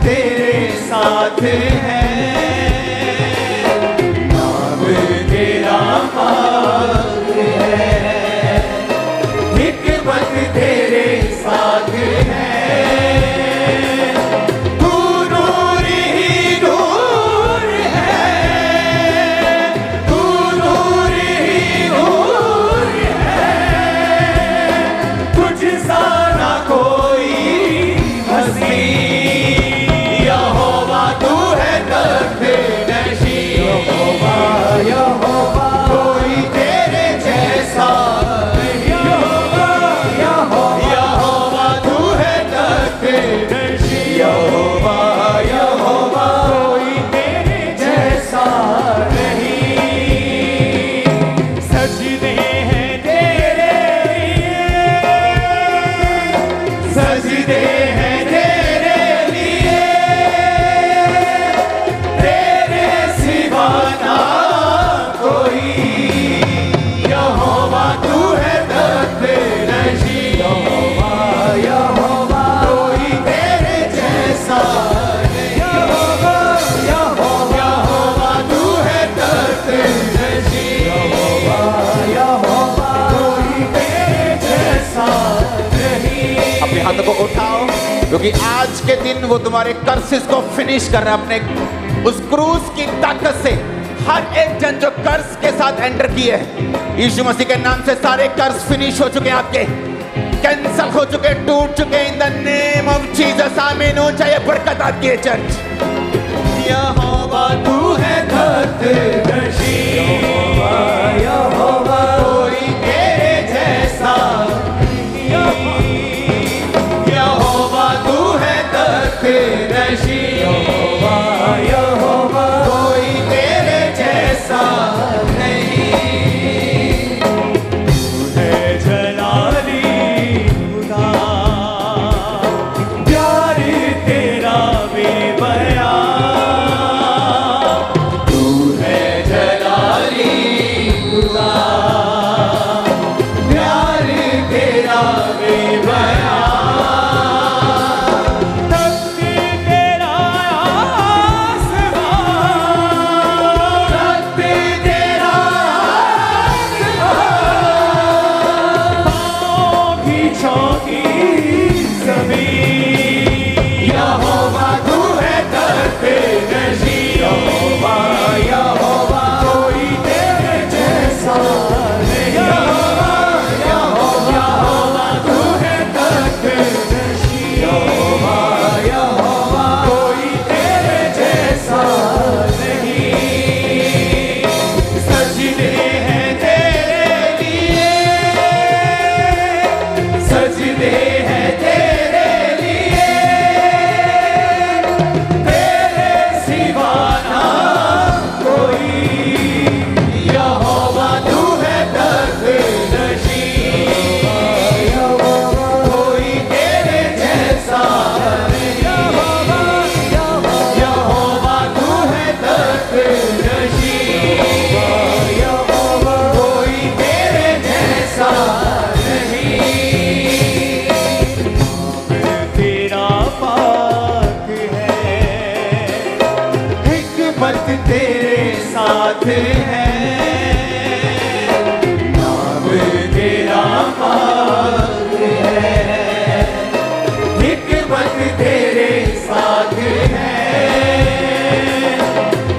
तेरे साथ है, नाम तेरा पाक है, हिकमत तेरे साथ है, तू नूर ही नूर है, तू नूर ही नूर है, तुझ सा ना कोई हस्ती, यहोवा तू है तख्त-ए-नशीं, यहोवा कोई तेरे जैसा नहीं, यहोवा तू है तख्त-ए-नशीं, यहोवा कोई तेरे जैसा नहीं, सजदे हैं तेरे लिए, सजदे हैं तेरे लिए, तेरे सिवा ना कोई, यहोवा तू है तख्त-ए-नशीं, यहोवा कोई तेरे जैसा नहीं, यहोवा तू है तख्त-ए-नशीं, यहोवा कोई तेरे जैसा नहीं। अपने हाथों को उठाओ, क्योंकि आज के दिन वो तुम्हारे कर्सेस को फिनिश कर रहा है अपने उस क्रूस की ताकत से। हर एक जन जो कर्ज के साथ एंटर किए है, यीशु मसीह के नाम से सारे कर्ज फिनिश हो चुके हैं, आपके कैंसल हो चुके, टूट चुके। In the name of Jesus आमीन। हो चाहिए बरकत आती है चर्च। यहोवा तू है तख्त-ए-नशीं, यहोवा कोई तेरे जैसा नहीं, यहोवा तू है तख्त-ए-नशीं, यहोवा कोई तेरे जैसा नहीं, तू है जलाली खुदा, प्यार तेरा बेबयां, तू है जलाली खुदा, प्यार तेरा बेबयां, तख्त तेरा आसमां, तख्त तेरा आसमां, पाँव की चौकी ज़मीं, यहोवा तू है तख्त-ए-नशीं, यहोवा कोई तेरे जैसा नहीं, यहोवा तू है तख्त-ए-नशीं, यहोवा कोई तेरे जैसा नहीं, सजदे हैं तेरे लिए, सजदे हैं तेरे लिए, तेरे सिवा ना कोई, यहोवा तू है तख्त-ए-नशीं, कोई तेरे जैसा नहीं, यहोवा तू है तख्त-ए-नशीं, कोई तेरे जैसा नहीं, तेरा पाक है, हिकमत तेरे साथ है, नाम तेरा पाक है, हिकमत तेरे साथ है,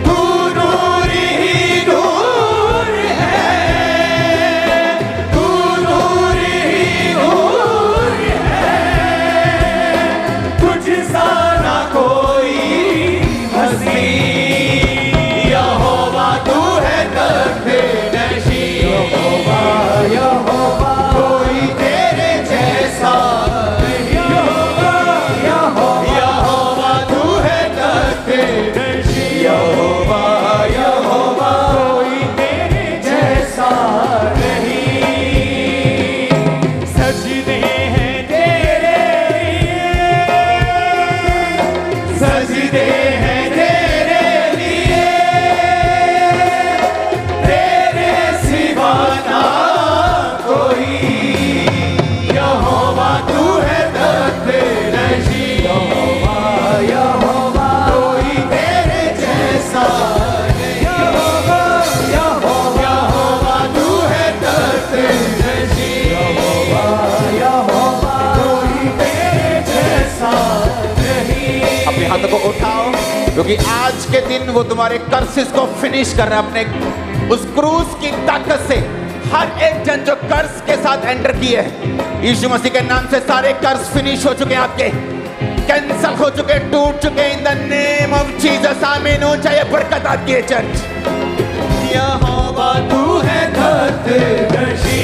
तू नूर ही नूर है, तू नूर ही नूर है, तुझ सा ना कोई हस्ती, यहोवा तू है हाथों को उठाओ, क्योंकि आज के दिन वो तुम्हारे कर्सेस को फिनिश कर रहा है अपने उस क्रूस की ताकत से। हर एक जन जो कर्ज के साथ एंटर किए है, यीशु मसीह के नाम से सारे कर्ज फिनिश हो चुके हैं, आपके कैंसल हो चुके हैं, टूट चुके हैं। In the name of Jesus आमीन। ऊंचा ये बरकत आती है चर्च। यहोवा तू है दर्दनशी,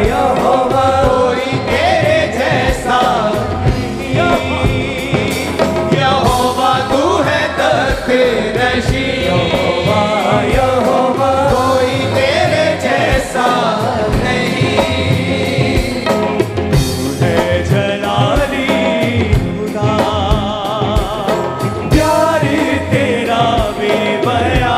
यहोवा कोई तेरे जैसा नहीं। यहोवा तू है दर्दनशी, यहोवा कोई तेरे जैसा नहीं। तू है जलाली खुदा, प्यार तेरा बेबयां।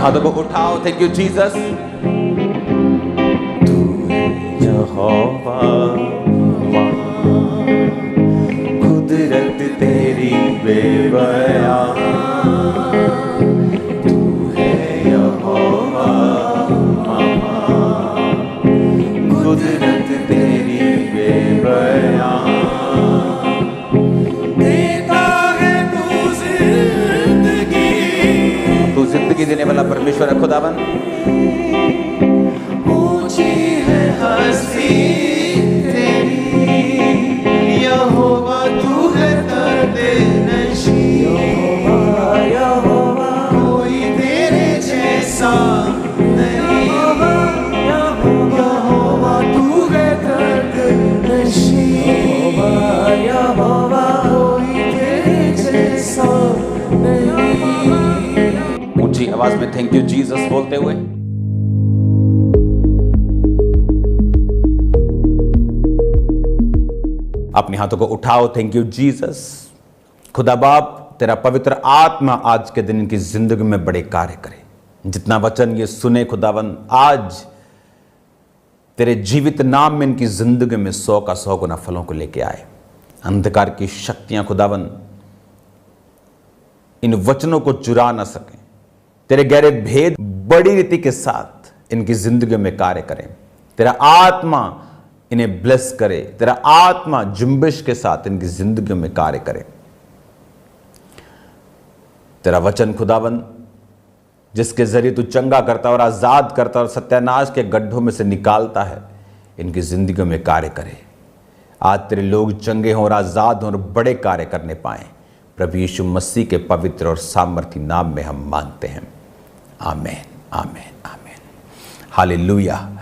हाथों को उठाओ। Thank you Jesus. तू है यहोवा, कुदरत तेरी बेबयां। तू है यहोवा, कुदरत तेरी बेबयां। जिंदगी देने वाला परमेश्वर है खुदावन। ऊंची है हस्ती तेरी यहोवा, तू है दर्द-नशी। यहोवा कोई तेरे जैसा नहीं। यहोवा तू है दर्द-नशी। यहोवा कोई तेरे जैसा नहीं। ऊंची आवाज में थैंक यू जीसस बोलते हुए अपने हाथों को उठाओ। Thank you Jesus. खुदा बाप, तेरा पवित्र आत्मा आज के दिन इनकी जिंदगी में बड़े कार्य करे। जितना वचन ये सुने खुदावन, आज तेरे जीवित नाम में इनकी जिंदगी में 100 का 100 गुना फलों को लेके आए। अंधकार की शक्तियां खुदावन इन वचनों को चुरा ना सकें। तेरे गहरे भेद बड़ी रीति के साथ इनकी जिंदगी में कार्य करें। तेरा आत्मा इन्हें ब्लेस करे। तेरा आत्मा जुम्बिश के साथ इनकी जिंदगी में कार्य करे। तेरा वचन खुदावन जिसके जरिए तू चंगा करता और आजाद करता और सत्यानाश के गड्ढों में से निकालता है, इनकी जिंदगी में कार्य करे। आज तेरे लोग चंगे हों और आजाद हों और बड़े कार्य करने पाएं। प्रभु यीशु मसीह के पवित्र और सामर्थी नाम में हम मांगते हैं। Amen, amen, amen. Hallelujah.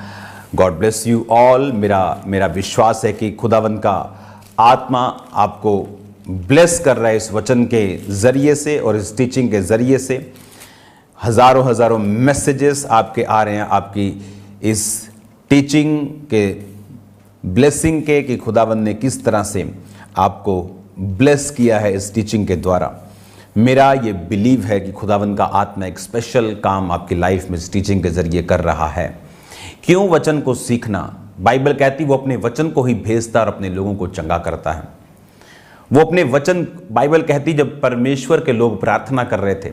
God bless you all. मेरा विश्वास है कि खुदावन का आत्मा आपको ब्लेस कर रहा है इस वचन के जरिए से और इस टीचिंग के जरिए से। हजारों मैसेजेस आपके आ रहे हैं आपकी इस टीचिंग के ब्लेसिंग के, कि खुदावन ने किस तरह से आपको ब्लेस किया है इस टीचिंग के द्वारा। मेरा ये बिलीव है कि खुदावन का आत्मा एक स्पेशल काम आपकी लाइफ में इस टीचिंग के जरिए कर रहा है। क्यों? वचन को सीखना। बाइबल कहती वो अपने वचन को ही भेजता और अपने लोगों को चंगा करता है। वो अपने वचन, बाइबल कहती जब परमेश्वर के लोग प्रार्थना कर रहे थे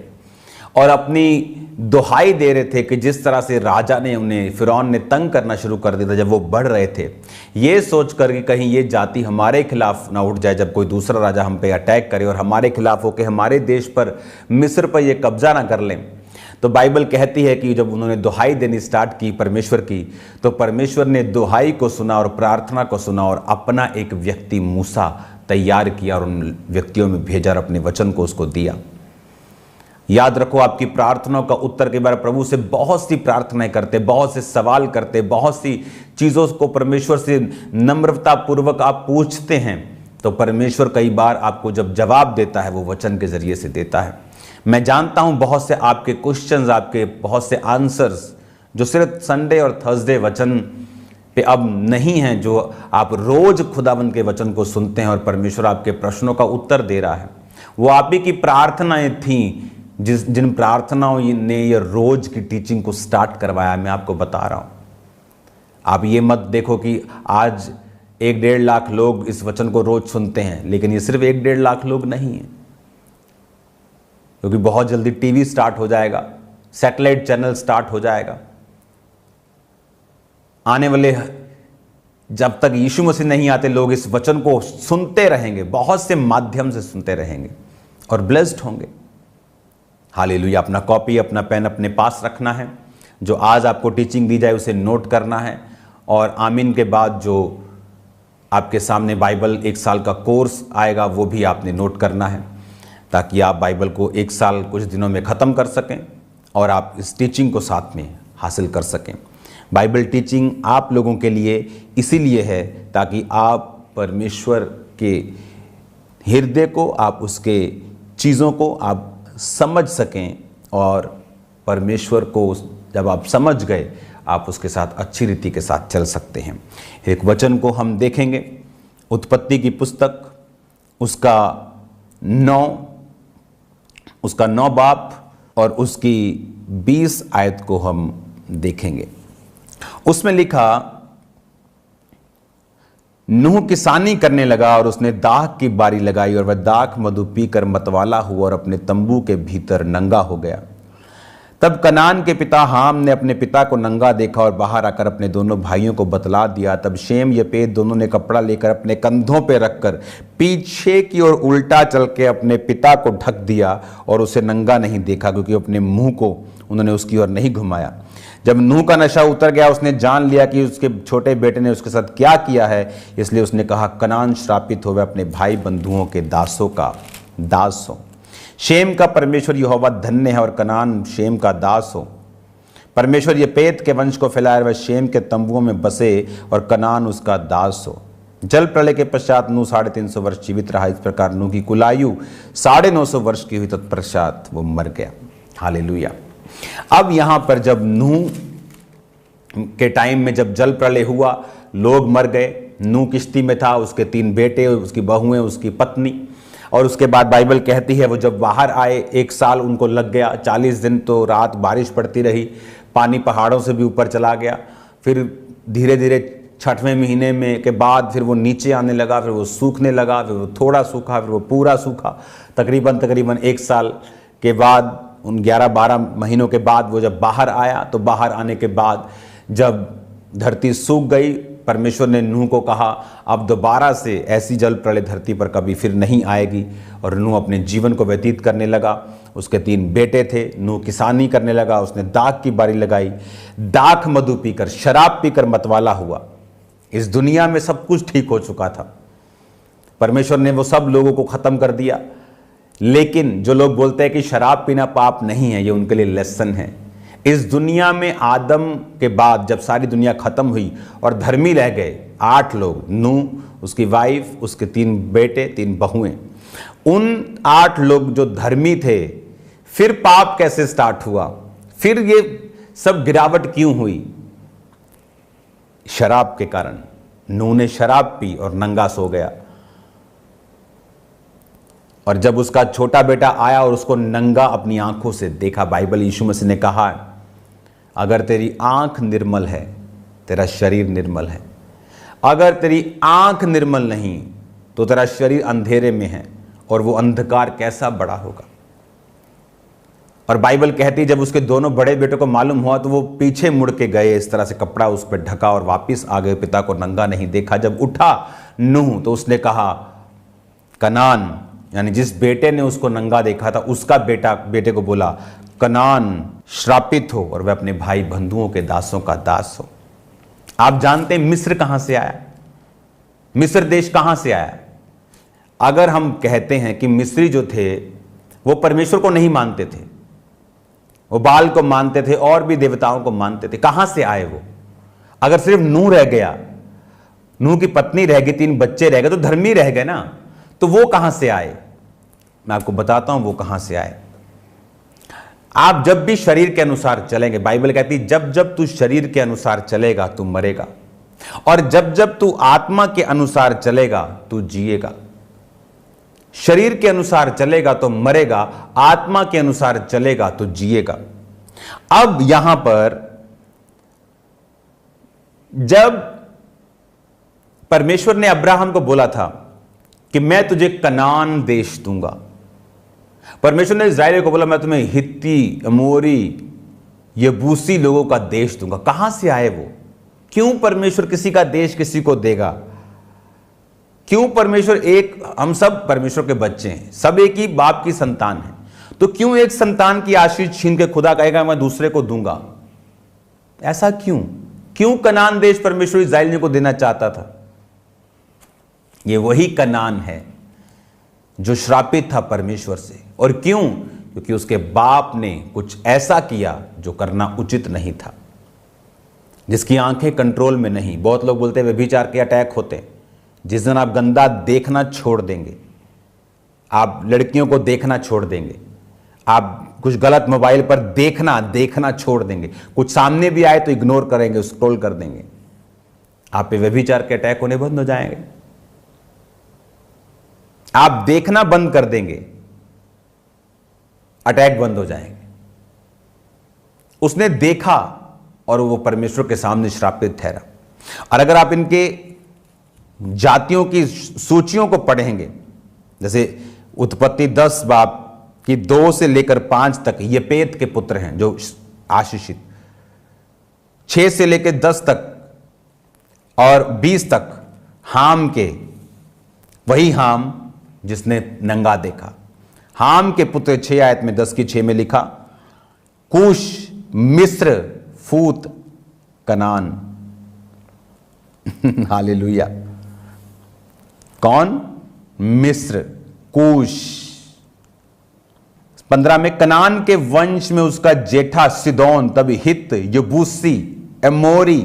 और अपनी दुहाई दे रहे थे कि जिस तरह से राजा ने उन्हें, फिरौन ने तंग करना शुरू कर दिया था जब वो बढ़ रहे थे, ये सोचकर कि कहीं ये जाति हमारे खिलाफ ना उठ जाए जब कोई दूसरा राजा हम पे अटैक करे और हमारे खिलाफ होकर हमारे देश पर, मिस्र पर ये कब्जा ना कर लें। तो बाइबल कहती है कि जब उन्होंने दुहाई देनी स्टार्ट की परमेश्वर की, तो परमेश्वर ने दुहाई को सुना और प्रार्थना को सुना और अपना एक व्यक्ति मूसा तैयार किया और उन व्यक्तियों में भेजा और अपने वचन को उसको दिया। याद रखो, आपकी प्रार्थनाओं का उत्तर के बार प्रभु से बहुत सी प्रार्थनाएं करते, बहुत से सवाल करते, बहुत सी चीज़ों को परमेश्वर से नम्रता पूर्वक आप पूछते हैं, तो परमेश्वर कई बार आपको जब जवाब देता है वो वचन के जरिए से देता है। मैं जानता हूं बहुत से आपके क्वेश्चंस, आपके बहुत से आंसर्स जो सिर्फ संडे और थर्सडे वचन पे अब नहीं हैं, जो आप रोज खुदावंद के वचन को सुनते हैं और परमेश्वर आपके प्रश्नों का उत्तर दे रहा है। वो आप ही की प्रार्थनाएं थीं जिन प्रार्थनाओं ने ये रोज की टीचिंग को स्टार्ट करवाया। मैं आपको बता रहा हूं, आप ये मत देखो कि आज 1-1.5 लाख लोग इस वचन को रोज सुनते हैं, लेकिन ये सिर्फ 1-1.5 लाख लोग नहीं हैं, क्योंकि बहुत जल्दी टीवी स्टार्ट हो जाएगा, सैटेलाइट चैनल स्टार्ट हो जाएगा। आने वाले जब तक यीशु मसीह नहीं आते, लोग इस वचन को सुनते रहेंगे, बहुत से माध्यम से सुनते रहेंगे और ब्लेस्ड होंगे। हालेलुया। अपना कॉपी, अपना पेन अपने पास रखना है। जो आज आपको टीचिंग दी जाए उसे नोट करना है, और आमीन के बाद जो आपके सामने बाइबल 1 साल का कोर्स आएगा वो भी आपने नोट करना है, ताकि आप बाइबल को 1 साल कुछ दिनों में ख़त्म कर सकें और आप इस टीचिंग को साथ में हासिल कर सकें। बाइबल टीचिंग आप लोगों के लिए इसीलिए है ताकि आप परमेश्वर के हृदय को, आप उसके चीज़ों को आप समझ सकें, और परमेश्वर को जब आप समझ गए आप उसके साथ अच्छी रीति के साथ चल सकते हैं। एक वचन को हम देखेंगे, उत्पत्ति की पुस्तक, उसका 9 बाब और उसकी 20 आयत को हम देखेंगे। उसमें लिखा, नूह किसानी करने लगा और उसने दाख की बारी लगाई और वह दाख मधु पीकर मतवाला हुआ और अपने तंबू के भीतर नंगा हो गया। तब कनान के पिता हाम ने अपने पिता को नंगा देखा और बाहर आकर अपने दोनों भाइयों को बतला दिया। तब शेम यपेत दोनों ने कपड़ा लेकर अपने कंधों पर रखकर पीछे की ओर उल्टा चल के अपने पिता को ढक दिया और उसे नंगा नहीं देखा, क्योंकि अपने मुंह को उन्होंने उसकी ओर नहीं घुमाया। जब नूह का नशा उतर गया, उसने जान लिया कि उसके छोटे बेटे ने उसके साथ क्या किया है, इसलिए उसने कहा, कनान श्रापित हो, वह अपने भाई बंधुओं के दासों का दास हो। शेम का परमेश्वर यहोवा धन्य है और कनान शेम का दास हो। परमेश्वर यपेत के वंश को फैलाए, वह शेम के तंबुओं में बसे और कनान उसका दास हो। जल प्रलय के पश्चात नूह 350 वर्ष जीवित रहा। इस प्रकार नूह की कुल आयु 950 वर्ष की हुई, तत्पश्चात वो मर गया। हालेलुया। अब यहां पर जब नूह के टाइम में जब जल प्रलय हुआ, लोग मर गए। नूह किश्ती में था, उसके 3 बेटे, उसकी बहुएं, उसकी पत्नी। और उसके बाद बाइबल कहती है वो जब बाहर आए 1 साल उनको लग गया। 40 दिन तो रात बारिश पड़ती रही, पानी पहाड़ों से भी ऊपर चला गया। फिर धीरे धीरे 6वें महीने में के बाद फिर वो नीचे आने लगा, फिर वो सूखने लगा, फिर वो थोड़ा सूखा, फिर वो पूरा सूखा। तकरीबन 1 साल के बाद, उन 11-12 महीनों के बाद वो जब बाहर आया, तो बाहर आने के बाद जब धरती सूख गई, परमेश्वर ने नूह को कहा, अब दोबारा से ऐसी जल प्रलय धरती पर कभी फिर नहीं आएगी। और नूह अपने जीवन को व्यतीत करने लगा। उसके 3 बेटे थे। नूह किसानी करने लगा, उसने दाख की बारी लगाई, दाख मधु पीकर, शराब पीकर मतवाला हुआ। इस दुनिया में सब कुछ ठीक हो चुका था, परमेश्वर ने वो सब लोगों को खत्म कर दिया। लेकिन जो लोग बोलते हैं कि शराब पीना पाप नहीं है, ये उनके लिए लेसन है। इस दुनिया में आदम के बाद जब सारी दुनिया खत्म हुई और धर्मी रह गए 8 लोग, नूह, उसकी वाइफ, उसके 3 बेटे, 3 बहुएं। उन 8 लोग जो धर्मी थे, फिर पाप कैसे स्टार्ट हुआ? फिर ये सब गिरावट क्यों हुई? शराब के कारण। नूह ने शराब पी और नंगा सो गया। और जब उसका छोटा बेटा आया और उसको नंगा अपनी आंखों से देखा, बाइबल यीशु मसीह ने कहा, अगर तेरी आंख निर्मल है, तेरा शरीर निर्मल है। अगर तेरी आंख निर्मल नहीं तो तेरा शरीर अंधेरे में है, और वो अंधकार कैसा बड़ा होगा। और बाइबल कहती है जब उसके दोनों बड़े बेटों को मालूम हुआ तो वो पीछे मुड़ के गए, इस तरह से कपड़ा उस पर ढका और वापस आ गए, पिता को नंगा नहीं देखा। जब उठा नूह तो उसने कहा, कनान, यानी जिस बेटे ने उसको नंगा देखा था उसका बेटे को बोला, कनान श्रापित हो और वह अपने भाई बंधुओं के दासों का दास हो। आप जानते हैं मिस्र कहां से आया? मिस्र देश कहां से आया? अगर हम कहते हैं कि मिस्री जो थे वो परमेश्वर को नहीं मानते थे, वो बाल को मानते थे और भी देवताओं को मानते थे, कहां से आए वो? अगर सिर्फ नूह रह गया, नूह की पत्नी रह गई, 3 बच्चे रह गए, तो धर्मी रह गए ना, तो वो कहां से आए? मैं आपको बताता हूं वो कहां से आए। आप जब भी शरीर के अनुसार चलेंगे, बाइबल कहती है जब जब तू शरीर के अनुसार चलेगा तू मरेगा, और जब जब तू आत्मा के अनुसार चलेगा तू जिएगा। शरीर के अनुसार चलेगा तो मरेगा, आत्मा के अनुसार चलेगा तो जिएगा। अब यहां पर जब परमेश्वर ने अब्राहम को बोला था कि मैं तुझे कनान देश दूंगा, परमेश्वर ने इस्राएलियों को बोला मैं तुम्हें हित्ती, अमोरी, यबूसी लोगों का देश दूंगा। कहां से आए वो? क्यों परमेश्वर किसी का देश किसी को देगा? क्यों परमेश्वर हम सब परमेश्वर के बच्चे हैं, सब एक ही बाप की संतान है, तो क्यों एक संतान की आशीष छीन के खुदा कहेगा मैं दूसरे को दूंगा? ऐसा क्यों? क्यों कनान देश परमेश्वर इस्राएलियों को देना चाहता था? ये वही कनान है जो श्रापित था परमेश्वर से। और क्यों? क्योंकि उसके बाप ने कुछ ऐसा किया जो करना उचित नहीं था, जिसकी आंखें कंट्रोल में नहीं। बहुत लोग बोलते हैं व्यभिचार के अटैक होते हैं। जिस दिन आप गंदा देखना छोड़ देंगे, आप लड़कियों को देखना छोड़ देंगे, आप कुछ गलत मोबाइल पर देखना छोड़ देंगे, कुछ सामने भी आए तो इग्नोर करेंगे, स्क्रॉल कर देंगे, आप पे व्यभिचार के अटैक होने बंद हो जाएंगे। आप देखना बंद कर देंगे, अटैक बंद हो जाएंगे। उसने देखा और वो परमेश्वर के सामने श्रापित ठहरा। और अगर आप इनके जातियों की सूचियों को पढ़ेंगे, जैसे उत्पत्ति 10 बाब की 2 से लेकर 5 तक येपेत के पुत्र हैं जो आशीषित, 6 से लेकर 10 तक और 20 तक हाम के, वही हाम जिसने नंगा देखा। हाम के पुत्र 6 आयत में 10 की 6 में लिखा, कूश, मिस्र, फूत, कनान। हालेलुया। कौन? मिस्र, कूश। 15 में कनान के वंश में उसका जेठा सिदोन, तब हित, यबूसी, एमोरी,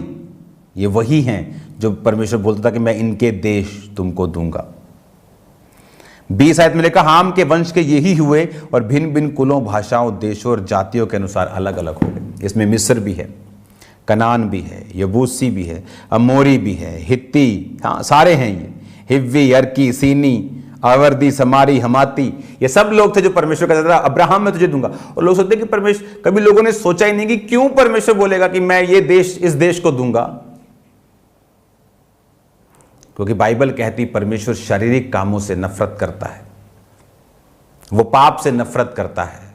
ये वही हैं जो परमेश्वर बोलता था कि मैं इनके देश तुमको दूंगा। 20 आयत में लिखा, हाम के वंश के यही हुए और भिन्न भिन्न कुलों, भाषाओं, देशों और जातियों के अनुसार अलग अलग हो गए। इसमें मिस्र भी है, कनान भी है, यबूसी भी है, अमोरी भी है, हित्ती, हाँ सारे हैं ये, हिव्वी, अर्की, सीनी, आवर्दी, समारी, हमाती, ये सब लोग थे जो परमेश्वर कहता था अब्राहम मैं तुझे दूंगा। और लोग सोचते कि परमेश्वर, कभी लोगों ने सोचा ही नहीं कि क्यों परमेश्वर बोलेगा कि मैं ये देश, इस देश को दूंगा। क्योंकि बाइबल कहती परमेश्वर शारीरिक कामों से नफरत करता है, वो पाप से नफरत करता है।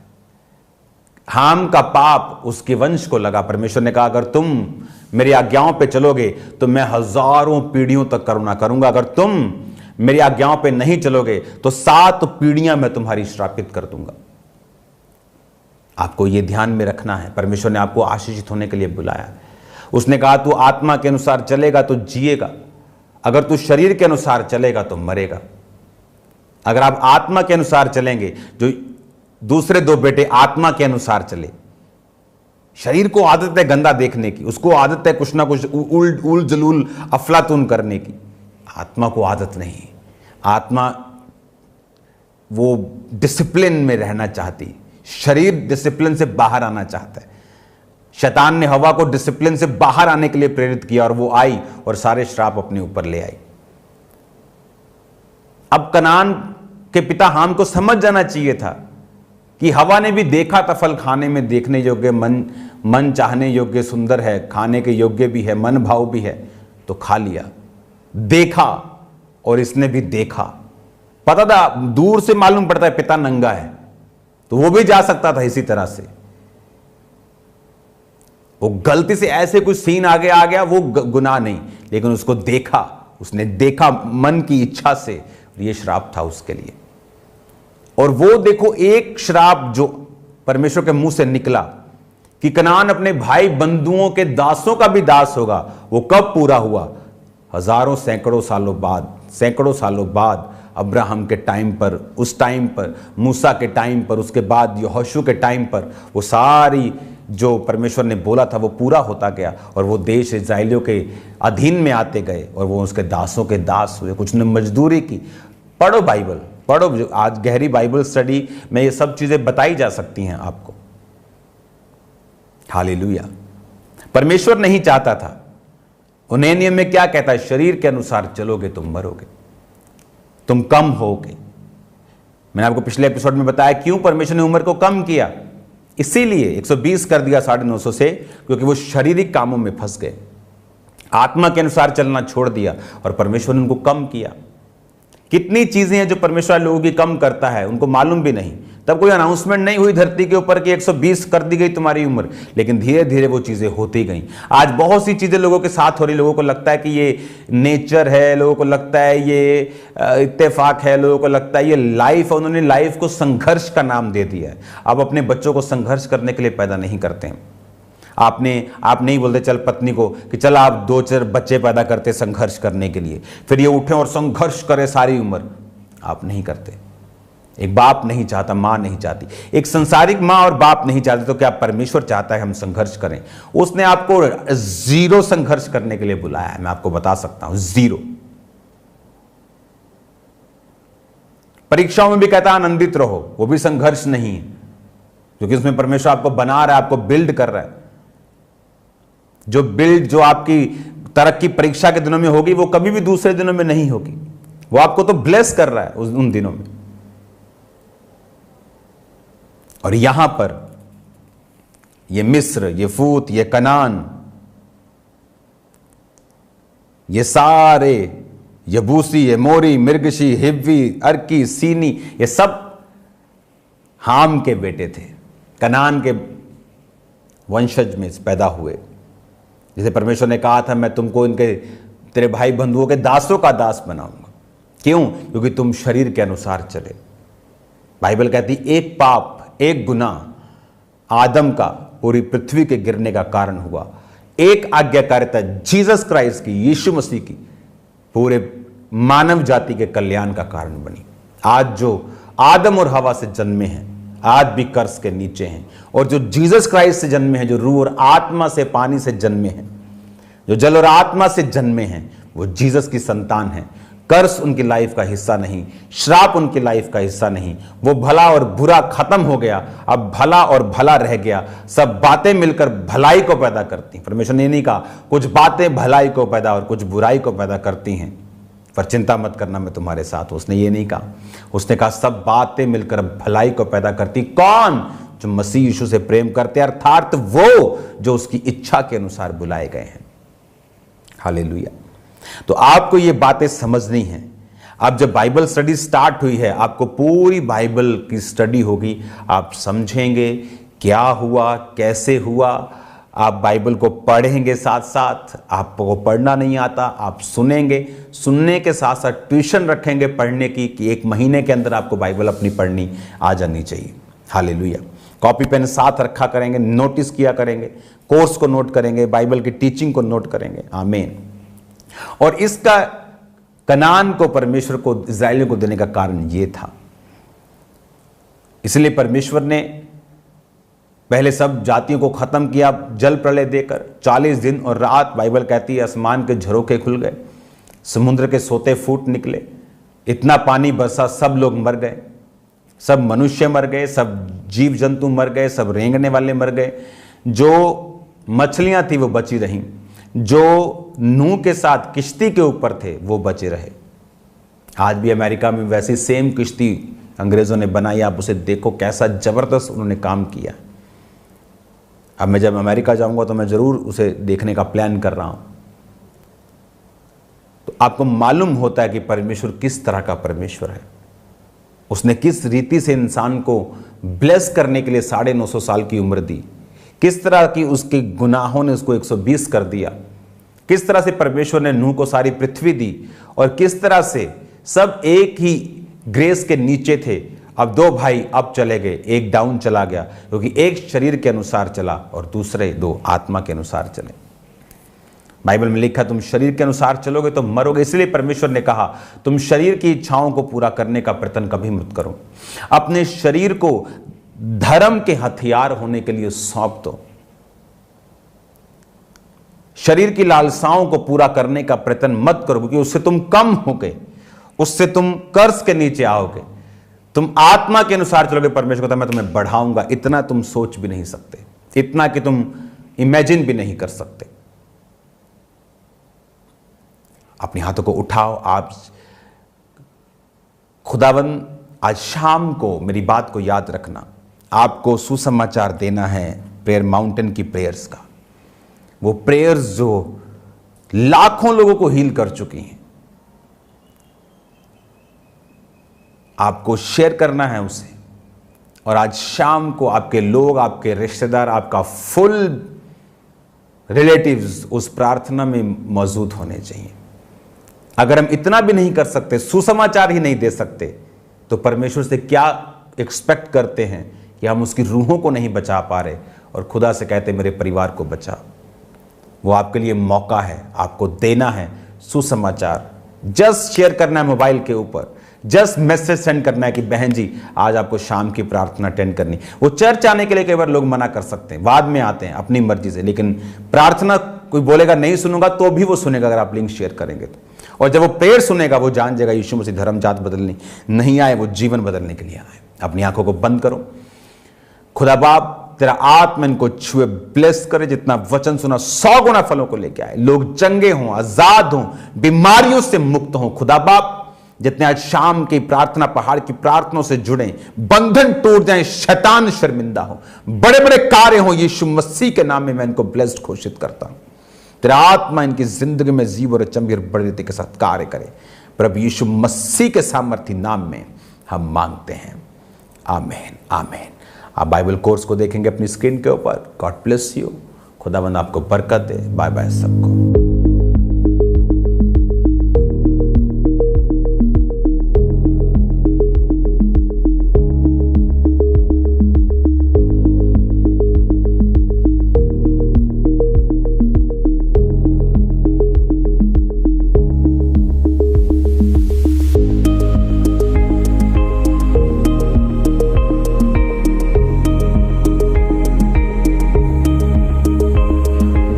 हाम का पाप उसके वंश को लगा। परमेश्वर ने कहा अगर तुम मेरी आज्ञाओं पे चलोगे तो मैं हजारों पीढ़ियों तक करुणा करूंगा, अगर तुम मेरी आज्ञाओं पे नहीं चलोगे तो 7 पीढ़ियां मैं तुम्हारी श्रापित कर दूंगा। आपको यह ध्यान में रखना है। परमेश्वर ने आपको आशीषित होने के लिए बुलाया। उसने कहा तू आत्मा के अनुसार चलेगा तो जिएगा, अगर तू शरीर के अनुसार चलेगा तो मरेगा। अगर आप आत्मा के अनुसार चलेंगे, जो दूसरे 2 बेटे आत्मा के अनुसार चले, शरीर को आदत है गंदा देखने की, उसको आदत है कुछ ना कुछ उल जलूल अफलातून करने की, आत्मा को आदत नहीं। आत्मा वो डिसिप्लिन में रहना चाहती, शरीर डिसिप्लिन से बाहर आना चाहता है। शैतान ने हवा को डिसिप्लिन से बाहर आने के लिए प्रेरित किया और वो आई और सारे श्राप अपने ऊपर ले आई। अब कनान के पिता हाम को समझ जाना चाहिए था कि हवा ने भी देखा था फल खाने में देखने योग्य, मन चाहने योग्य, सुंदर है, खाने के योग्य भी है, मन भाव भी है, तो खा लिया। देखा और इसने भी देखा, पता था, दूर से मालूम पड़ता है पिता नंगा है, तो वो भी जा सकता था इसी तरह से। वो गलती से ऐसे कुछ सीन आगे आ गया, वो गुनाह नहीं, लेकिन उसको देखा, उसने देखा मन की इच्छा से, ये श्राप था उसके लिए। और वो देखो एक श्राप जो परमेश्वर के मुंह से निकला कि कनान अपने भाई बंधुओं के दासों का भी दास होगा, वो कब पूरा हुआ? हजारों सैकड़ों सालों बाद अब्राहम के टाइम पर, उस टाइम पर मूसा के टाइम पर, उसके बाद यहोशू के टाइम पर वो सारी जो परमेश्वर ने बोला था वो पूरा होता गया और वो देश इस्राएलियों के अधीन में आते गए और वो उसके दासों के दास हुए। कुछ ने मजदूरी की। पढ़ो बाइबल, पढ़ो। आज गहरी बाइबल स्टडी में ये सब चीजें बताई जा सकती हैं आपको। हालेलुया। परमेश्वर नहीं चाहता था। उन्हें नियम में क्या कहता है? शरीर के अनुसार चलोगे तुम मरोगे, तुम कम होगे। मैंने आपको पिछले एपिसोड में बताया क्यों परमेश्वर ने उम्र को कम किया। इसीलिए 120 कर दिया 950 से, क्योंकि वो शारीरिक कामों में फंस गए, आत्मा के अनुसार चलना छोड़ दिया और परमेश्वर ने उनको कम किया। कितनी चीजें हैं जो परमेश्वर लोगों की कम करता है, उनको मालूम भी नहीं। तब कोई अनाउंसमेंट नहीं हुई धरती के ऊपर कि 120 कर दी गई तुम्हारी उम्र, लेकिन धीरे धीरे वो चीजें होती गई। आज बहुत सी चीजें लोगों के साथ हो रही। लोगों को लगता है कि ये नेचर है, लोगों को लगता है ये इत्तेफाक है, लोगों को लगता है ये लाइफ है। उन्होंने लाइफ को संघर्ष का नाम दे दिया है। अब अपने बच्चों को संघर्ष करने के लिए पैदा नहीं करते हैं। आप नहीं बोलते चल पत्नी को कि चल आप 2-4 बच्चे पैदा करते संघर्ष करने के लिए, फिर ये उठे और संघर्ष करे सारी उम्र। आप नहीं करते। एक बाप नहीं चाहता, मां नहीं चाहती, एक संसारिक मां और बाप नहीं चाहते, तो क्या परमेश्वर चाहता है हम संघर्ष करें? उसने आपको 0 संघर्ष करने के लिए बुलाया है। मैं आपको बता सकता हूं 0। परीक्षाओं में भी कहता है आनंदित रहो, वो भी संघर्ष नहीं है, क्योंकि उसमें परमेश्वर आपको बना रहा है, आपको बिल्ड कर रहा है। जो आपकी तरक्की परीक्षा के दिनों में होगी वो कभी भी दूसरे दिनों में नहीं होगी। वो आपको तो ब्लेस कर रहा है उन दिनों में। और यहां पर ये मिस्र, ये फूत, ये कनान, ये सारे यबूसी, ये मोरी, मिर्गशी, हिव्वी, अर्की, सीनी, ये सब हाम के बेटे थे, कनान के वंशज में पैदा हुए। जैसे परमेश्वर ने कहा था, मैं तुमको इनके तेरे भाई बंधुओं के दासों का दास बनाऊंगा। क्यों? क्योंकि तुम शरीर के अनुसार चले। बाइबल कहती एक पाप, एक गुनाह आदम का पूरी पृथ्वी के गिरने का कारण हुआ। एक आज्ञाकारिता जीसस क्राइस्ट की, यीशु मसीह की, पूरे मानव जाति के कल्याण का कारण बनी। आज जो आदम और हवा से जन्मे हैं आज भी कर्स के नीचे हैं, और जो जीसस क्राइस्ट से जन्मे हैं, जो रूह और आत्मा से, पानी से जन्मे हैं, जो जल और आत्मा से जन्मे हैं, वो जीसस की संतान हैं। कर्स उनकी लाइफ का हिस्सा नहीं, श्राप उनकी लाइफ का हिस्सा नहीं। वो भला और बुरा खत्म हो गया, अब भला और भला रह गया। सब बातें मिलकर भलाई को पैदा करती। परमेश्वर ने नहीं कहा कुछ बातें भलाई को पैदा और कुछ बुराई को पैदा करती हैं, पर चिंता मत करना, मैं तुम्हारे साथ हूं। उसने ये नहीं कहा। उसने कहा सब बातें मिलकर भलाई को पैदा करती। कौन? जो मसीह यीशु से प्रेम करते हैं, अर्थात वो जो उसकी इच्छा के अनुसार बुलाए गए हैं। हालेलुया। तो आपको ये बातें समझनी हैं। अब जब बाइबल स्टडी स्टार्ट हुई है, आपको पूरी बाइबल की स्टडी होगी। आप समझेंगे क्या हुआ, कैसे हुआ। आप बाइबल को पढ़ेंगे, साथ साथ आपको पढ़ना नहीं आता, आप सुनेंगे, सुनने के साथ साथ ट्यूशन रखेंगे पढ़ने की, कि एक महीने के अंदर आपको बाइबल अपनी पढ़नी आ जानी चाहिए। हालेलुया। कॉपी पेन साथ रखा करेंगे, नोटिस किया करेंगे, कोर्स को नोट करेंगे, बाइबल की टीचिंग को नोट करेंगे। आमीन। और इसका कनान को परमेश्वर को, इस्राएलियों को देने का कारण यह था। इसलिए परमेश्वर ने पहले सब जातियों को खत्म किया जल प्रलय देकर। 40 दिन और रात बाइबल कहती है आसमान के झरोखे खुल गए, समुद्र के सोते फूट निकले, इतना पानी बरसा, सब लोग मर गए, सब मनुष्य मर गए, सब जीव जंतु मर गए, सब रेंगने वाले मर गए। जो मछलियां थी वो बची रहीं, जो नूह के साथ किश्ती के ऊपर थे वो बचे रहे। आज भी अमेरिका में वैसी सेम किश्ती अंग्रेजों ने बनाई। आप उसे देखो कैसा जबरदस्त उन्होंने काम किया। अब मैं जब अमेरिका जाऊंगा तो मैं जरूर उसे देखने का प्लान कर रहा हूं। तो आपको मालूम होता है कि परमेश्वर किस तरह का परमेश्वर है। उसने किस रीति से इंसान को ब्लेस करने के लिए 950 साल की उम्र दी, किस तरह की उसके गुनाहों ने उसको 120 कर दिया, किस तरह से परमेश्वर ने नूह को सारी पृथ्वी दी, और किस तरह से सब एक ही ग्रेस के नीचे थे। अब दो भाई अब चले गए, एक डाउन चला गया, क्योंकि एक शरीर के अनुसार चला और दूसरे दो आत्मा के अनुसार चले। बाइबल में लिखा तुम शरीर के अनुसार चलोगे तो मरोगे। इसलिए परमेश्वर ने कहा तुम शरीर की इच्छाओं को पूरा करने का प्रयत्न कभी मत करो। अपने शरीर को धर्म के हथियार होने के लिए सौंप दो। शरीर की लालसाओं को पूरा करने का प्रयत्न मत करो, क्योंकि उससे तुम कम होगे, उससे तुम कर्ज के नीचे आओगे। तुम आत्मा के अनुसार चलोगे। परमेश्वर कहता मैं तुम्हें बढ़ाऊंगा। इतना तुम सोच भी नहीं सकते, इतना कि तुम इमेजिन भी नहीं कर सकते। अपने हाथों को उठाओ। आप खुदावंद आज शाम को मेरी बात को याद रखना, आपको सुसमाचार देना है प्रेयर माउंटेन की प्रेयर्स का। वो प्रेयर्स जो लाखों लोगों को हील कर चुकी हैं, आपको शेयर करना है उसे। और आज शाम को आपके लोग, आपके रिश्तेदार, आपका फुल रिलेटिव्स उस प्रार्थना में मौजूद होने चाहिए। अगर हम इतना भी नहीं कर सकते, सुसमाचार ही नहीं दे सकते, तो परमेश्वर से क्या एक्सपेक्ट करते हैं कि हम उसकी रूहों को नहीं बचा पा रहे और खुदा से कहते मेरे परिवार को बचा। वो आपके लिए मौका है, आपको देना है सुसमाचार। जस्ट शेयर करना है मोबाइल के ऊपर, जस्ट मैसेज सेंड करना है कि बहन जी आज आपको शाम की प्रार्थना अटेंड करनी। वो चर्च आने के लिए कई बार लोग मना कर सकते हैं, बाद में आते हैं अपनी मर्जी से, लेकिन प्रार्थना कोई बोलेगा नहीं सुनूंगा तो भी वो सुनेगा अगर आप लिंक शेयर करेंगे तो। और जब वो प्रेयर सुनेगा वो जान जाएगा यीशु मसीह धर्म जात बदलने नहीं आए, वो जीवन बदलने के लिए आए। अपनी आंखों को बंद करो। खुदा बाप तेरा आत्मा इनको छुए, ब्लेस करे। जितना वचन सुना 100 गुना फलों को लेके आए, लोग चंगे हों, आजाद हों, बीमारियों से मुक्त हों। खुदा बाप जितने आज शाम की प्रार्थना पहाड़ की प्रार्थनाओं से जुड़े, बंधन टूट जाए, शैतान शर्मिंदा हो, बड़े बड़े कार्य हो, यीशु मसीह के नाम में मैं इनको ब्लेस्ड घोषित करता हूं। तेरा आत्मा इनकी जिंदगी में जीव और चंबी और बड़े रीति के साथ कार्य करे। प्रभु यीशु मसीह के सामर्थी नाम में हम मांगते हैं, आमीन आमीन। आप बाइबल कोर्स को देखेंगे अपनी स्क्रीन के ऊपर। God bless you. खुदावंद आपको बरकत दे। बाय बाय सबको।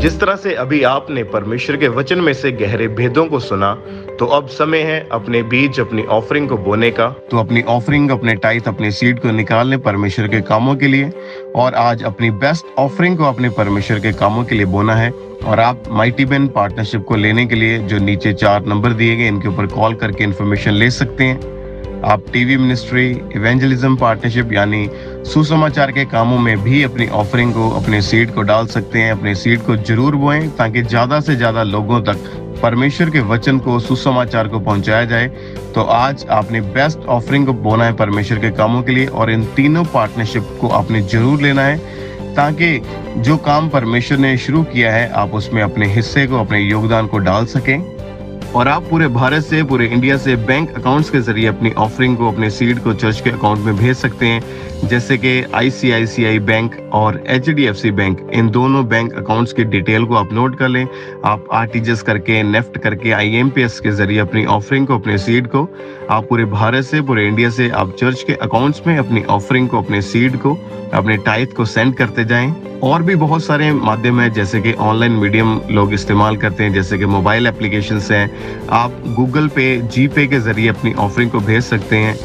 जिस तरह से अभी आपने परमेश्वर के वचन में से गहरे भेदों को सुना, तो अब समय है अपने बीज, अपनी ऑफरिंग को बोने का। तो अपनी ऑफरिंग, अपने टाइथ, अपने सीड को निकाल लें परमेश्वर के कामों के लिए। और आज अपनी बेस्ट ऑफरिंग को अपने परमेश्वर के कामों के लिए बोना है। और आप माइटी बेन पार्टनरशिप को लेने के लिए जो नीचे 4 नंबर दिए गए, इनके ऊपर कॉल करके इन्फॉर्मेशन ले सकते हैं। आप टीवी मिनिस्ट्री, इवेंजलिज्म पार्टनरशिप यानी सुसमाचार के कामों में भी अपनी ऑफरिंग को, अपने सीड को डाल सकते हैं। अपने सीड को जरूर बोएं ताकि ज्यादा से ज्यादा लोगों तक परमेश्वर के वचन को, सुसमाचार को पहुंचाया जाए। तो आज आपने बेस्ट ऑफरिंग को बोना है परमेश्वर के कामों के लिए। और इन तीनों पार्टनरशिप को आपने जरूर लेना है ताकि जो काम परमेश्वर ने शुरू किया है, आप उसमें अपने हिस्से को, अपने योगदान को डाल सकें। और आप पूरे भारत से, पूरे इंडिया से बैंक अकाउंट्स के जरिए अपनी ऑफरिंग को, अपने सीड को चर्च के अकाउंट में भेज सकते हैं। जैसे कि ICICI बैंक और HDFC बैंक, इन दोनों बैंक अकाउंट्स की डिटेल को आप नोट कर लें। आप RTGS करके, नेफ्ट करके, IMPS के जरिए अपनी ऑफरिंग को, अपने सीड को, आप पूरे भारत से, पूरे इंडिया से आप चर्च के अकाउंट्स में अपनी ऑफरिंग को, अपने सीड को, अपने टाइथ को सेंड करते जाएं। और भी बहुत सारे माध्यम है, जैसे कि ऑनलाइन मीडियम लोग इस्तेमाल करते हैं, जैसे कि मोबाइल एप्लीकेशंस हैं। आप गूगल पे, GPay के जरिए अपनी ऑफरिंग को भेज सकते हैं।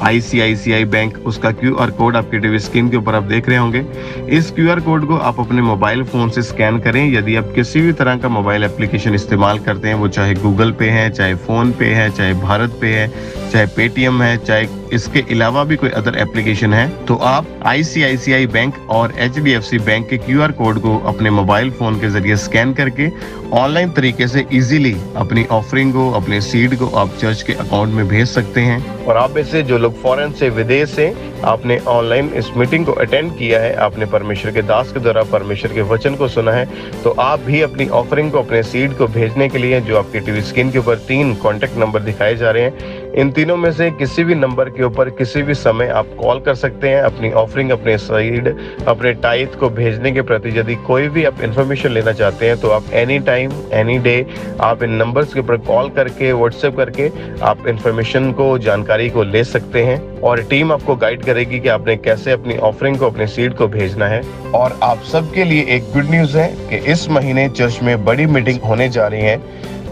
ICICI बैंक, उसका QR कोड आपके टीवी स्क्रीन के ऊपर आप देख रहे होंगे। इस QR कोड को आप अपने मोबाइल फोन से स्कैन करें। यदि आप किसी भी तरह का मोबाइल एप्लीकेशन इस्तेमाल करते हैं, वो चाहे गूगल पे है, चाहे फोन पे है, चाहे भारत पे है, चाहे पेटीएम है, चाहे इसके अलावा भी कोई अदर एप्लीकेशन है, तो आप ICICI बैंक और HDFC बैंक के QR कोड को अपने मोबाइल फोन के जरिए स्कैन करके ऑनलाइन तरीके से इजीली अपनी ऑफरिंग को, अपने सीड को आप चर्च के अकाउंट में भेज सकते हैं। और आप में से जो लोग फॉरेन से, विदेश से, आपने ऑनलाइन इस मीटिंग को अटेंड किया है, आपने परमेश्वर के दास के द्वारा परमेश्वर के वचन को सुना है, तो आप भी अपनी ऑफरिंग को, अपने सीड को भेजने के लिए जो आपके टीवी स्क्रीन के ऊपर 3 कॉन्टेक्ट नंबर दिखाए जा रहे हैं, इन तीनों में से किसी भी नंबर के ऊपर किसी भी समय आप कॉल कर सकते हैं। अपनी ऑफरिंग, अपने सीड, अपने टाइथ को भेजने के प्रति यदि कोई भी आप इन्फॉर्मेशन लेना चाहते हैं, तो आप एनी टाइम, एनी डे आप इन नंबर्स के ऊपर कॉल करके, व्हाट्सएप करके आप इन्फॉर्मेशन को, जानकारी को ले सकते हैं। और टीम आपको गाइड करेगी कि आपने कैसे अपनी ऑफरिंग को, अपने सीड को भेजना है। और आप सबके लिए एक गुड न्यूज है कि इस महीने चर्च में बड़ी मीटिंग होने जा रही है।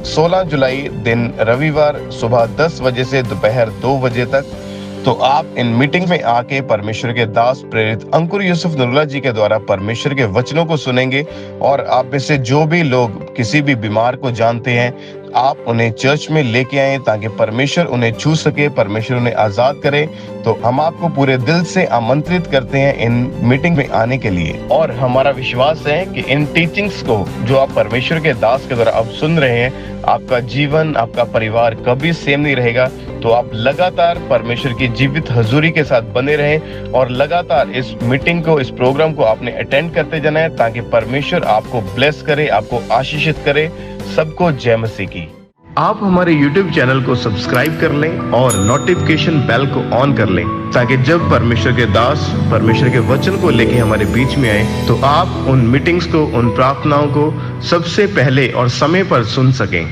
16 जुलाई दिन रविवार सुबह 10 बजे से दोपहर 2 बजे तक। तो आप इन मीटिंग में आके परमेश्वर के दास प्रेरित अंकुर यूसुफ नरूला जी के द्वारा परमेश्वर के वचनों को सुनेंगे। और आप में से जो भी लोग किसी भी बीमार को जानते हैं, आप उन्हें चर्च में लेके आए ताकि परमेश्वर उन्हें छू सके, परमेश्वर उन्हें आजाद करे। तो हम आपको पूरे दिल से आमंत्रित करते हैं इन मीटिंग में आने के लिए। और हमारा विश्वास है कि इन टीचिंग्स को जो आप परमेश्वर के दास के द्वारा अब सुन रहे हैं, आपका जीवन, आपका परिवार कभी सेम नहीं रहेगा। तो आप लगातार परमेश्वर की जीवित हजूरी के साथ बने रहें और लगातार इस मीटिंग को, इस प्रोग्राम को आपने अटेंड करते जाना है ताकि परमेश्वर आपको ब्लेस करे, आपको आशीषित करे। सबको जय मसीह की। आप हमारे YouTube चैनल को सब्सक्राइब कर लें और नोटिफिकेशन बेल को ऑन कर लें ताकि जब परमेश्वर के दास परमेश्वर के वचन को लेके हमारे बीच में आए, तो आप उन मीटिंग्स को, उन प्रार्थनाओं को सबसे पहले और समय पर सुन सकें।